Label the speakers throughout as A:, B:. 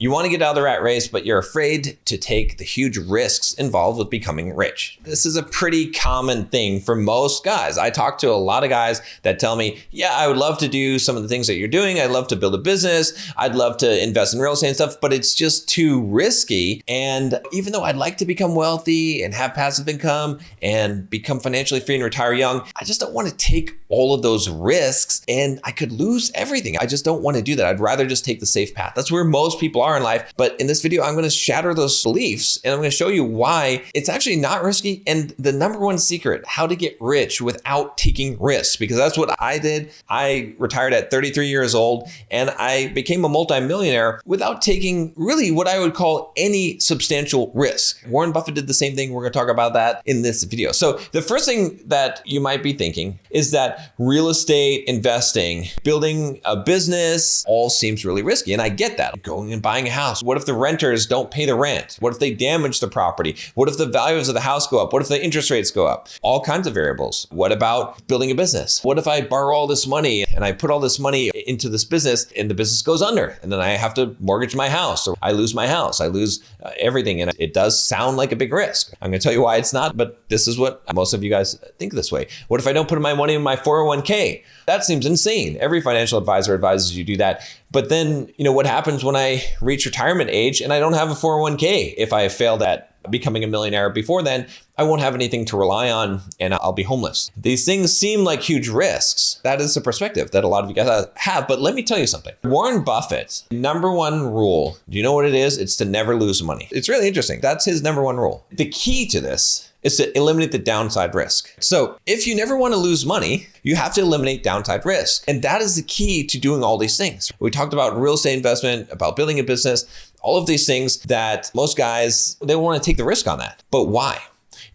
A: You want to get out of the rat race, but you're afraid to take the huge risks involved with becoming rich. This is a pretty common thing for most guys. I talk to a lot of guys that tell me, yeah, I would love to do some of the things that you're doing. I'd love to build a business. I'd love to invest in real estate and stuff, but it's just too risky. And even though I'd like to become wealthy and have passive income and become financially free and retire young, I just don't want to take all of those risks and I could lose everything. I just don't want to do that. I'd rather just take the safe path. That's where most people are in life. But in this video, I'm going to shatter those beliefs and I'm going to show you why it's actually not risky and the number one secret, how to get rich without taking risks, because that's what I did. I retired at 33 years old and I became a multimillionaire without taking really what I would call any substantial risk. Warren Buffett did the same thing. We're going to talk about that in this video. So the first thing that you might be thinking is that real estate investing, building a business, all seems really risky. And I get that. Going and buying a house. What if the renters don't pay the rent? What if they damage the property? What if the values of the house go up? What if the interest rates go up? All kinds of variables. What about building a business? What if I borrow all this money and I put all this money into this business and the business goes under and then I have to mortgage my house or I lose my house, I lose everything. And it does sound like a big risk. I'm going to tell you why it's not, but this is what most of you guys think this way. What if I don't put my money in my 401k? That seems insane. Every financial advisor advises you do that. But then, what happens when I reach retirement age and I don't have a 401k? If I failed at becoming a millionaire before then, I won't have anything to rely on and I'll be homeless. These things seem like huge risks. That is the perspective that a lot of you guys have. But let me tell you something. Warren Buffett's number one rule, do you know what it is? It's to never lose money. It's really interesting. That's his number one rule. The key to this is to eliminate the downside risk. So if you never want to lose money, you have to eliminate downside risk. And that is the key to doing all these things. We talked about real estate investment, about building a business, all of these things that most guys, they want to take the risk on that. But why?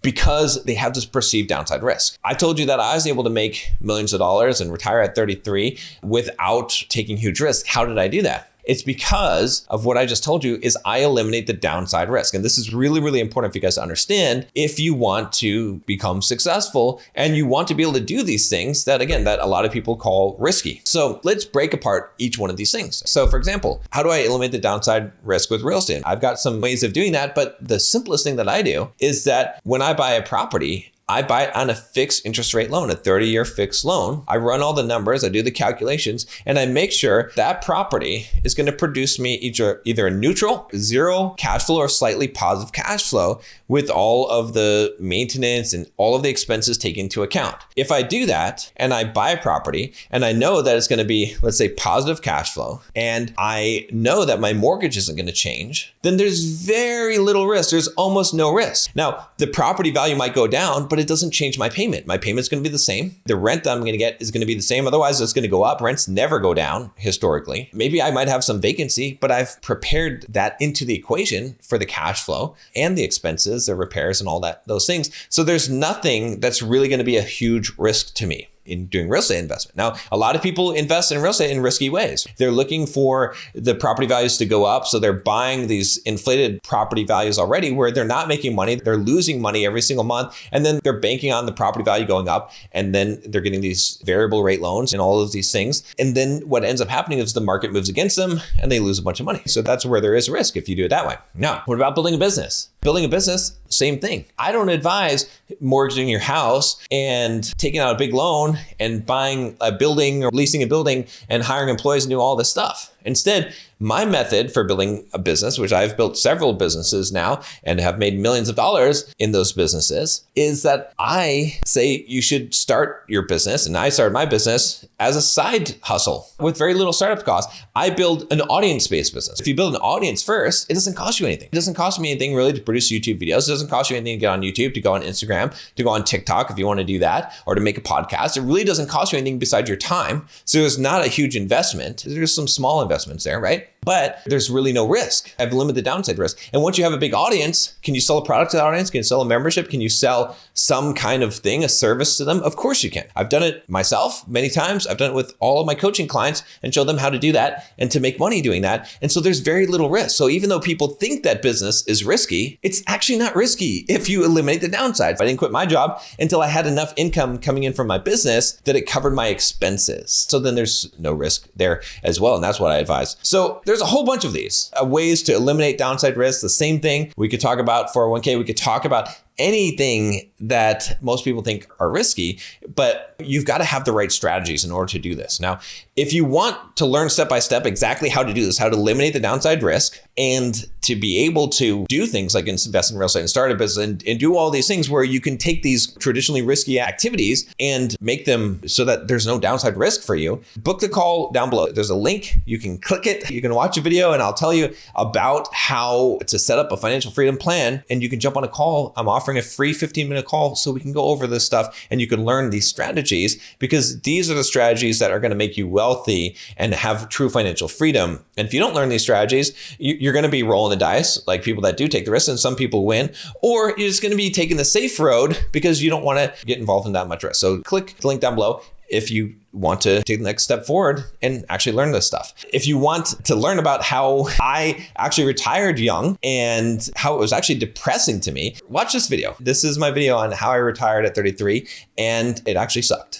A: Because they have this perceived downside risk. I told you that I was able to make millions of dollars and retire at 33 without taking huge risks. How did I do that? It's because of what I just told you is I eliminate the downside risk. And this is really, really important for you guys to understand if you want to become successful and you want to be able to do these things that, again, that a lot of people call risky. So let's break apart each one of these things. So for example, how do I eliminate the downside risk with real estate? I've got some ways of doing that, but the simplest thing that I do is that when I buy a property, I buy it on a fixed interest rate loan, a 30-year fixed loan. I run all the numbers, I do the calculations, and I make sure that property is going to produce me either a neutral, zero cash flow or slightly positive cash flow with all of the maintenance and all of the expenses taken into account. If I do that and I buy a property and I know that it's going to be, let's say, positive cash flow, and I know that my mortgage isn't going to change, then there's very little risk. There's almost no risk. Now, the property value might go down, but it doesn't change my payment. My payment's going to be the same. The rent that I'm going to get is going to be the same. Otherwise, it's going to go up. Rents never go down historically. Maybe I might have some vacancy, but I've prepared that into the equation for the cash flow and the expenses, the repairs and all that, those things. So there's nothing that's really going to be a huge risk to me in doing real estate investment. Now, a lot of people invest in real estate in risky ways. They're looking for the property values to go up. So they're buying these inflated property values already where they're not making money. They're losing money every single month. And then they're banking on the property value going up. And then they're getting these variable rate loans and all of these things. And then what ends up happening is the market moves against them and they lose a bunch of money. So that's where there is risk if you do it that way. Now, what about building a business? Building a business, same thing. I don't advise mortgaging your house and taking out a big loan and buying a building or leasing a building and hiring employees and do all this stuff. Instead, my method for building a business, which I've built several businesses now and have made millions of dollars in those businesses, is that I say you should start your business. And I started my business as a side hustle with very little startup cost. I build an audience-based business. If you build an audience first, it doesn't cost you anything. It doesn't cost me anything really to produce YouTube videos. It doesn't cost you anything to get on YouTube, to go on Instagram, to go on TikTok if you want to do that, or to make a podcast. It really doesn't cost you anything besides your time. So it's not a huge investment. There's some small investments there, right? But there's really no risk. I've limited the downside risk. And once you have a big audience, can you sell a product to that audience? Can you sell a membership? Can you sell some kind of thing, a service to them? Of course you can. I've done it myself many times. I've done it with all of my coaching clients and showed them how to do that and to make money doing that. And so there's very little risk. So even though people think that business is risky, it's actually not risky if you eliminate the downside. I didn't quit my job until I had enough income coming in from my business that it covered my expenses. So then there's no risk there as well. And that's what I advise. So there's there's a whole bunch of these ways to eliminate downside risks. The same thing. We could talk about 401k. We could talk about anything that most people think are risky, but you've got to have the right strategies in order to do this. Now, if you want to learn step by step exactly how to do this, how to eliminate the downside risk, and to be able to do things like invest in real estate and start a business and do all these things where you can take these traditionally risky activities and make them so that there's no downside risk for you, book the call down below. There's a link. You can click it. You can watch a video and I'll tell you about how to set up a financial freedom plan, and you can jump on a call. I'm offering a free 15-minute call so we can go over this stuff and you can learn these strategies, because these are the strategies that are going to make you wealthy and have true financial freedom. And if you don't learn these strategies, you're going to be rolling the dice like people that do take the risk, and some people win, or you're just going to be taking the safe road because you don't want to get involved in that much risk. So click the link down below if you want to take the next step forward and actually learn this stuff. If you want to learn about how I actually retired young and how it was actually depressing to me, watch this video. This is my video on how I retired at 33 and it actually sucked.